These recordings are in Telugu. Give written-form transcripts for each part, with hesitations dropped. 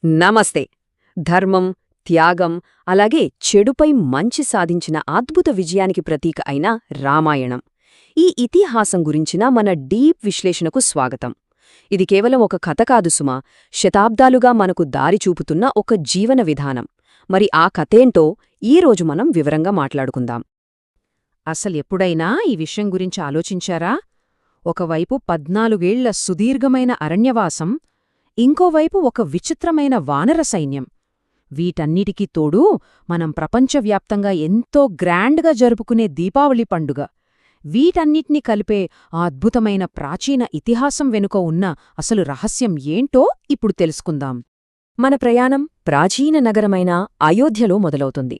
నమస్తే. ధర్మం, త్యాగం, అలాగే చెడుపై మంచి సాధించిన అద్భుత విజయానికి ప్రతీక అయిన రామాయణం. ఈ ఇతిహాసం గురించిన మన డీప్ విశ్లేషణకు స్వాగతం. ఇది కేవలం ఒక కథ కాదు సుమా, శతాబ్దాలుగా మనకు దారి చూపుతున్న ఒక జీవన విధానం. మరి ఆ కథేంటో ఈరోజు మనం వివరంగా మాట్లాడుకుందాం. అసలెప్పుడైనా ఈ విషయం గురించి ఆలోచించారా? ఒకవైపు 14 ఏళ్ల సుదీర్ఘమైన అరణ్యవాసం, ఇంకోవైపు ఒక విచిత్రమైన వానర సైన్యం. వీటన్నిటికీ తోడు మనం ప్రపంచవ్యాప్తంగా ఎంతో గ్రాండ్గా జరుపుకునే దీపావళి పండుగ. వీటన్నిటినీ కలిపే ఆ అద్భుతమైన ప్రాచీన ఇతిహాసం వెనుక ఉన్న అసలు రహస్యం ఏంటో ఇప్పుడు తెలుసుకుందాం. మన ప్రయాణం ప్రాచీన నగరమైన అయోధ్యలో మొదలవుతుంది.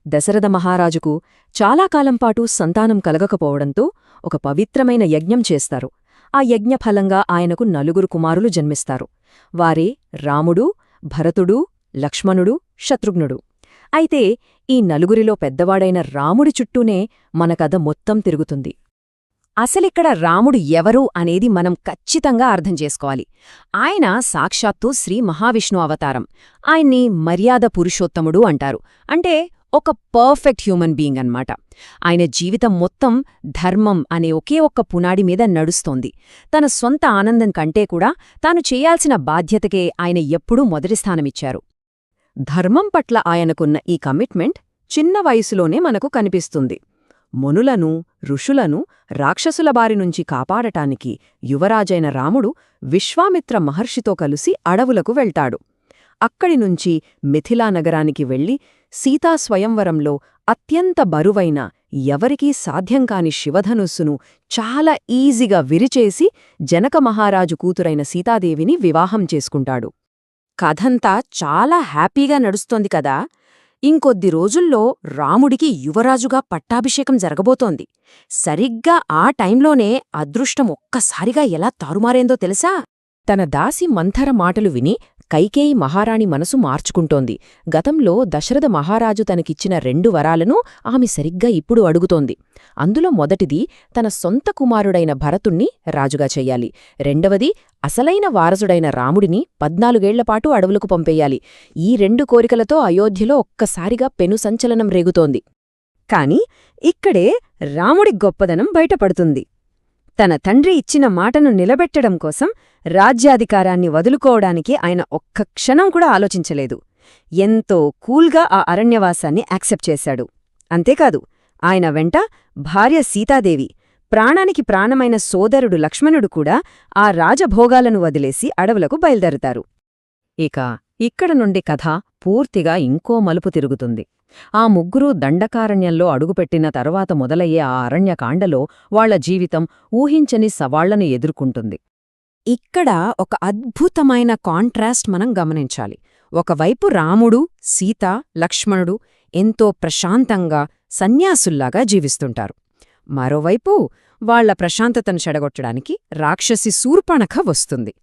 దశరథ మహారాజుకు చాలా కాలంపాటు సంతానం కలగకపోవడంతో ఒక పవిత్రమైన యజ్ఞం చేస్తారు. ఆ యజ్ఞఫలంగా ఆయనకు 4 కుమారులు జన్మిస్తారు. వారే రాముడు, భరతుడు, లక్ష్మణుడు, శత్రుఘ్నుడు. అయితే ఈ 4 పెద్దవాడైన రాముడి చుట్టూనే మన కథ మొత్తం తిరుగుతుంది. అసలిక్కడ రాముడు ఎవరు అనేది మనం ఖచ్చితంగా అర్థం చేసుకోవాలి. ఆయన సాక్షాత్తు శ్రీ మహావిష్ణు అవతారం. ఆయన్ని మర్యాద పురుషోత్తముడు అంటారు. అంటే ఒక పర్ఫెక్ట్ హ్యూమన్ బీయింగ్ అన్నమాట. ఆయన జీవితం మొత్తం ధర్మం అనే ఒకే ఒక్క పునాడి మీద నడుస్తోంది. తన సొంత ఆనందం కంటే కూడా తాను చేయాల్సిన బాధ్యతకే ఆయన ఎప్పుడూ మొదటి స్థానమిచ్చారు. ధర్మం పట్ల ఆయనకున్న ఈ కమిట్మెంట్ చిన్న వయసులోనే మనకు కనిపిస్తుంది. మునులను, ఋషులను రాక్షసుల బారినుంచి కాపాడటానికి యువరాజైన రాముడు విశ్వామిత్ర మహర్షితో కలిసి అడవులకు వెళ్తాడు. అక్కడినుంచి మిథిలా నగరానికి వెళ్లి సీతాస్వయంవరంలో అత్యంత బరువైన, ఎవరికీ సాధ్యంకాని శివధనుస్సును చాలా ఈజీగా విరిచేసి జనక మహారాజు కూతురైన సీతాదేవిని వివాహం చేసుకుంటాడు. కథంతా చాలా హ్యాపీగా నడుస్తోంది కదా. ఇంకొద్ది రోజుల్లో రాముడికి యువరాజుగా పట్టాభిషేకం జరగబోతోంది. సరిగ్గా ఆ టైంలోనే అదృష్టం ఒక్కసారిగా ఎలా తారుమారేందో తెలుసా? తన దాసి మంథర మాటలు విని కైకేయి మహారాణి మనసు మార్చుకుంటోంది. గతంలో దశరథ మహారాజు తనకిచ్చిన 2 వరాలను ఆమె సరిగ్గా ఇప్పుడు అడుగుతోంది. అందులో మొదటిది తన సొంత కుమారుడైన భరతుణ్ణి రాజుగా చెయ్యాలి. రెండవది అసలైన వారసుడైన రాముడిని 14 ఏళ్లపాటు అడవులకు పంపేయాలి. ఈ 2 కోరికలతో అయోధ్యలో ఒక్కసారిగా పెను సంచలనం రేగుతోంది. కాని ఇక్కడే రాముడి గొప్పదనం బయటపడుతుంది. తన తండ్రి ఇచ్చిన మాటను నిలబెట్టడం కోసం రాజ్యాధికారాన్ని వదులుకోవడానికి ఆయన ఒక్క క్షణం కూడా ఆలోచించలేదు. ఎంతో కూల్గా ఆ అరణ్యవాసాన్ని యాక్సెప్ట్ చేశాడు. అంతేకాదు, ఆయన వెంట భార్య సీతాదేవి, ప్రాణానికి ప్రాణమైన సోదరుడు లక్ష్మణుడు కూడా ఆ రాజభోగాలను వదిలేసి అడవులకు బయల్దేరుతారు. ఇక్కడ నుండి కథ పూర్తిగా ఇంకో మలుపు తిరుగుతుంది. ఆ ముగ్గురూ దండకారణ్యంలో అడుగుపెట్టిన తరువాత మొదలయ్యే ఆ అరణ్యకాండలో వాళ్ల జీవితం ఊహించని సవాళ్లను ఎదుర్కొంటుంది. ఇక్కడ ఒక అద్భుతమైన కాంట్రాస్ట్ మనం గమనించాలి. ఒకవైపు రాముడు, సీత, లక్ష్మణుడు ఎంతో ప్రశాంతంగా సన్యాసుల్లాగా జీవిస్తుంటారు. మరోవైపు వాళ్ల ప్రశాంతతను చెడగొట్టడానికి రాక్షసి శూర్పణఖ వస్తుంది.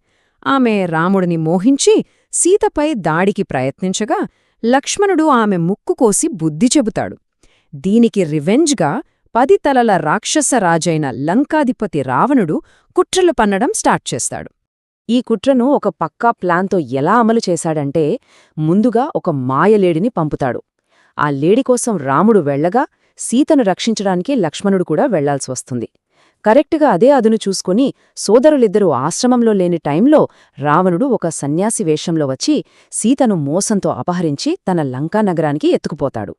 ఆమె రాముడిని మోహించి సీతపై దాడికి ప్రయత్నించగా లక్ష్మణుడు ఆమె ముక్కు కోసి బుద్ధి చెబుతాడు. దీనికి రివెంజ్గా 10 తలల రాక్షస రాజైన లంకాధిపతి రావణుడు కుట్రలు పన్నడం స్టార్ట్ చేస్తాడు. ఈ కుట్రను ఒక పక్కా ప్లాన్తో ఎలా అమలు చేశాడంటే, ముందుగా ఒక మాయలేడిని పంపుతాడు. ఆ లేడి కోసం రాముడు వెళ్లగా సీతను రక్షించడానికి లక్ష్మణుడు కూడా వెళ్లాల్సి వస్తుంది. కరెక్టుగా అదే అదును చూసుకుని సోదరులిద్దరూ ఆశ్రమంలో లేని టైంలో రావణుడు ఒక సన్యాసి వేషంలో వచ్చి సీతను మోసంతో అపహరించి తన లంకా నగరానికి ఎత్తుకుపోతాడు.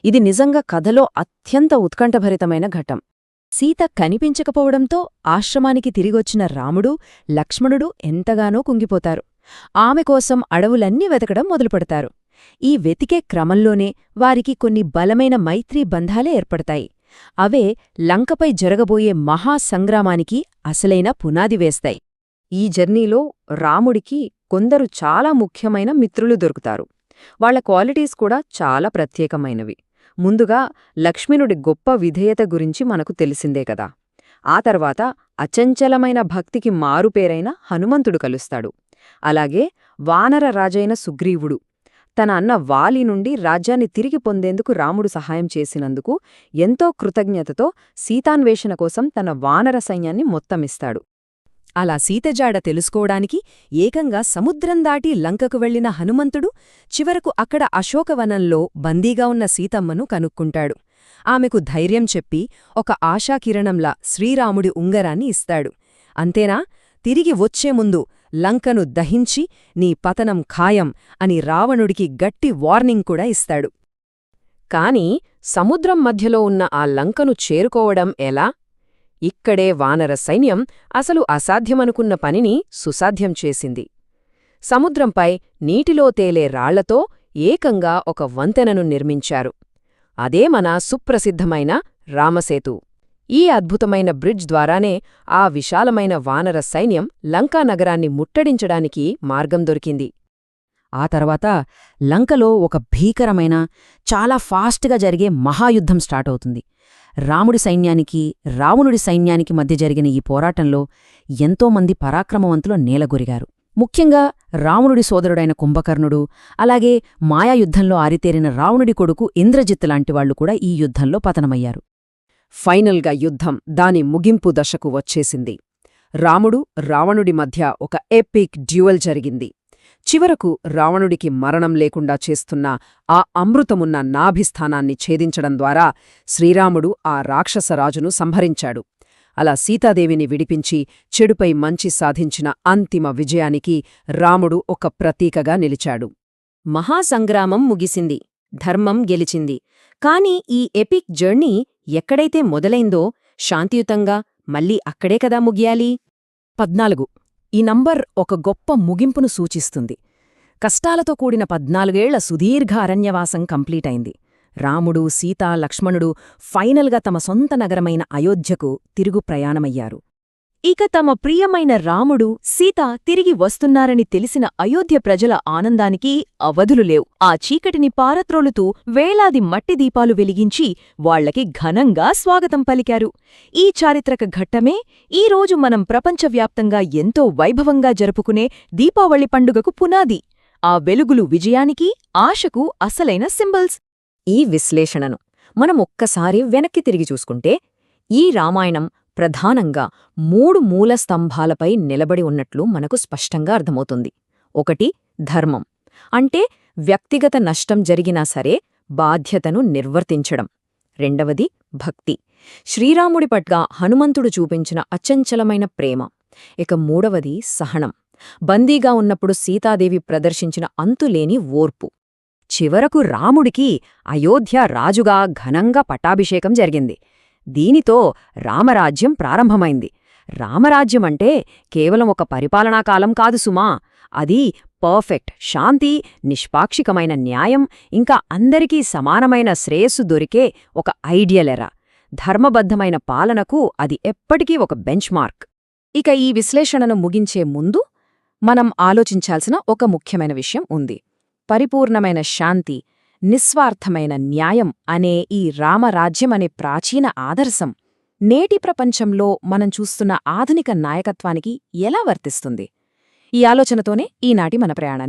ఇది నిజంగా కథలో అత్యంత ఉత్కంఠభరితమైన ఘట్టం. సీత కనిపించకపోవడంతో ఆశ్రమానికి తిరిగొచ్చిన రాముడు, లక్ష్మణుడు ఎంతగానో కుంగిపోతారు. ఆమె కోసం అడవులన్నీ వెతకడం మొదలుపెడతారు. ఈ వెతికే క్రమంలోనే వారికి కొన్ని బలమైన మైత్రీ బంధాలే ఏర్పడతాయి. అవే లంకపై జరగబోయే మహాసంగ్రామానికి అసలైన పునాది వేస్తాయి. ఈ జర్నీలో రాముడికి కొందరు చాలా ముఖ్యమైన మిత్రులు దొరుకుతారు. వాళ్ల క్వాలిటీస్ కూడా చాలా ప్రత్యేకమైనవి. ముందుగా లక్ష్మణుడి గొప్ప విధేయత గురించి మనకు తెలిసిందే కదా. ఆ తర్వాత అచంచలమైన భక్తికి మారుపేరైన హనుమంతుడు కలుస్తాడు. అలాగే వానర రాజైన సుగ్రీవుడు, తన అన్న వాలి నుండి రాజ్యాన్ని తిరిగి పొందేందుకు రాముడు సహాయం చేసినందుకు ఎంతో కృతజ్ఞతతో సీతాన్వేషణ కోసం తన వానర సైన్యాన్ని మొత్తమిస్తాడు. అలా సీతజాడ తెలుసుకోవడానికి ఏకంగా సముద్రం దాటి లంకకు వెళ్లిన హనుమంతుడు చివరకు అక్కడ అశోకవనంలో బందీగా ఉన్న సీతమ్మను కనుక్కుంటాడు. ఆమెకు ధైర్యం చెప్పి ఒక ఆశాకిరణంలా శ్రీరాముడి ఉంగరాన్ని ఇస్తాడు. అంతేనా, తిరిగి వచ్చే ముందు లంకను దహించి నీ పతనం ఖాయం అని రావణుడికి గట్టి వార్నింగ్ కూడా ఇస్తాడు. కాని సముద్రం మధ్యలో ఉన్న ఆ లంకను చేరుకోవడం ఎలా? ఇక్కడే వానర సైన్యం అసలు అసాధ్యమనుకున్న పనిని సుసాధ్యం చేసింది. సముద్రంపై నీటిలో తేలే రాళ్లతో ఏకంగా ఒక వంతెనను నిర్మించారు. అదే మన సుప్రసిద్ధమైన రామసేతు. ఈ అద్భుతమైన బ్రిడ్జ్ ద్వారానే ఆ విశాలమైన వానర సైన్యం లంకా నగరాన్ని ముట్టడించడానికి మార్గం దొరికింది. ఆ తర్వాత లంకలో ఒక భీకరమైన, చాలా ఫాస్ట్గా జరిగే మహాయుద్ధం స్టార్ట్ అవుతుంది. రాముడి సైన్యానికి, రావణుడి సైన్యానికి మధ్య జరిగిన ఈ పోరాటంలో ఎంతోమంది పరాక్రమవంతులు నేలగొరిగారు. ముఖ్యంగా రావణుడి సోదరుడైన కుంభకర్ణుడు, అలాగే మాయాయుద్ధంలో ఆరితేరిన రావణుడి కొడుకు ఇంద్రజిత్ లాంటివాళ్లు కూడా ఈ యుద్ధంలో పతనమయ్యారు. ఫైనల్గా యుద్ధం దాని ముగింపు దశకు వచ్చేసింది. రాముడు, రావణుడి మధ్య ఒక ఎపిక్ డ్యూయల్ జరిగింది. చివరకు రావణుడికి మరణం లేకుండా చేస్తున్న ఆ అమృతమున్న నాభిస్థానాన్ని ఛేదించడం ద్వారా శ్రీరాముడు ఆ రాక్షసరాజును సంహరించాడు. అలా సీతాదేవిని విడిపించి చెడుపై మంచి సాధించిన అంతిమ విజయానికి రాముడు ఒక ప్రతీకగా నిలిచాడు. మహాసంగ్రామం ముగిసింది, ధర్మం గెలిచింది. కాని ఈ ఎపిక్ జర్నీ ఎక్కడైతే మొదలైందో శాంతియుతంగా మళ్ళీ అక్కడే కదా ముగియాలి. 14 ఈ నంబర్ ఒక గొప్ప ముగింపును సూచిస్తుంది. కష్టాలతో కూడిన 14 ఏళ్ల సుదీర్ఘ అరణ్యవాసం కంప్లీట్ అయింది. రాముడు, సీత, లక్ష్మణుడు ఫైనల్గా తమ సొంత నగరమైన అయోధ్యకు తిరుగు ప్రయాణమయ్యారు. ఇక తమ ప్రియమైన రాముడు, సీత తిరిగి వస్తున్నారని తెలిసిన అయోధ్య ప్రజల ఆనందానికి అవధులు లేవు. ఆ చీకటిని పారత్రోలుతూ వేలాది మట్టి దీపాలు వెలిగించి వాళ్లకి ఘనంగా స్వాగతం పలికారు. ఈ చారిత్రక ఘట్టమే ఈరోజు మనం ప్రపంచవ్యాప్తంగా ఎంతో వైభవంగా జరుపుకునే దీపావళి పండుగకు పునాది. ఆ వెలుగులు విజయానికి, ఆశకు అసలైన సింబల్స్. ఈ విశ్లేషణను మనం ఒక్కసారి వెనక్కి తిరిగి చూసుకుంటే ఈ రామాయణం ప్రధానంగా 3 మూల స్తంభాలపై నిలబడి ఉన్నట్లు మనకు స్పష్టంగా అర్థమవుతుంది. 1 ధర్మం, అంటే వ్యక్తిగత నష్టం జరిగినా సరే బాధ్యతను నిర్వర్తించడం. 2 భక్తి, శ్రీరాముడి పట్ల హనుమంతుడు చూపించిన అచంచలమైన ప్రేమ. ఇక 3 సహనం, బందీగా ఉన్నప్పుడు సీతాదేవి ప్రదర్శించిన అంతులేని ఓర్పు. చివరకు రాముడికి అయోధ్య రాజుగా ఘనంగా పట్టాభిషేకం జరిగింది. దీనితో రామరాజ్యం ప్రారంభమైంది. రామరాజ్యమంటే కేవలం ఒక పరిపాలనాకాలం కాదు సుమా, అది పర్ఫెక్ట్ శాంతి, నిష్పాక్షికమైన న్యాయం, ఇంకా అందరికీ సమానమైన శ్రేయస్సు దొరికే ఒక ఐడియల్ ఎరా. ధర్మబద్ధమైన పాలనకు అది ఎప్పటికీ ఒక బెంచ్ మార్క్. ఇక ఈ విశ్లేషణను ముగించే ముందు మనం ఆలోచించాల్సిన ఒక ముఖ్యమైన విషయం ఉంది. పరిపూర్ణమైన శాంతి, నిస్వార్థమైన న్యాయం అనే ఈ రామరాజ్యమనే ప్రాచీన ఆదర్శం నేటి ప్రపంచంలో మనం చూస్తున్న ఆధునిక నాయకత్వానికి ఎలా వర్తిస్తుంది? ఈ ఆలోచనతోనే ఈనాటి మన ప్రయాణం